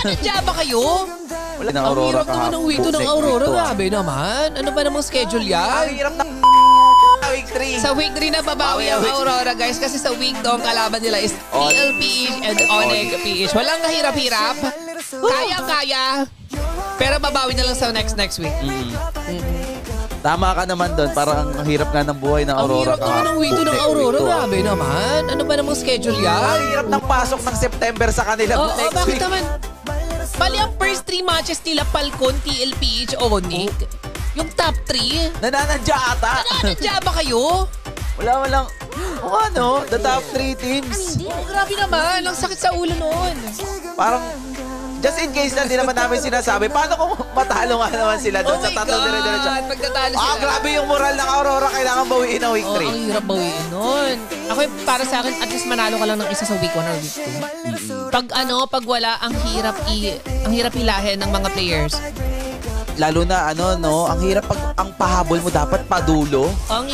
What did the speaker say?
Nandiyan ba kayo? Wala ng Ang Aurora hirap naman ng week 2 ng Aurora. Grabe naman. Ano ba namang schedule Ang yan? hirap ng week 3. Sa week 3 na babawi ang Aurora, guys. Kasi sa week 2, ang kalaban nila is PLPH and Oneg PH. Walang kahirap-hirap. Kaya-kaya. Pero babawi na lang sa next week. Tama ka naman doon. Parang ang hirap nga ng buhay ng Ang Aurora. hirap naman ng week 2 ng Aurora. Grabe naman. Ano ba namang schedule yan? Ang hirap ng pasok ng September sa kanila Oo, next bakit week. naman? Bali, ang first 3 matches nila, Falcon, TLPH, Oneg. Yung top 3. Nananadya ata. Nandiyan ba kayo? Walang. O ano, the top 3 teams. Oh, grabe naman. Ang sakit sa ulo noon. Parang, just in case na din naman namin sinasabi, paano kung matalo nga naman sila doon sa tatlong dire-diretso? Pagkatalo sila. Grabe yung moral ng Aurora. Kailangan bawiin ang week Oo, 3. ang hirap bawiin nun. Ako, para sa akin, at least manalo ka lang ng isa sa week 1 or week 2. Pag wala, ang hirap hilahin ng mga players. Lalo na, ang hirap pag ang pahabol mo dapat padulo. Ang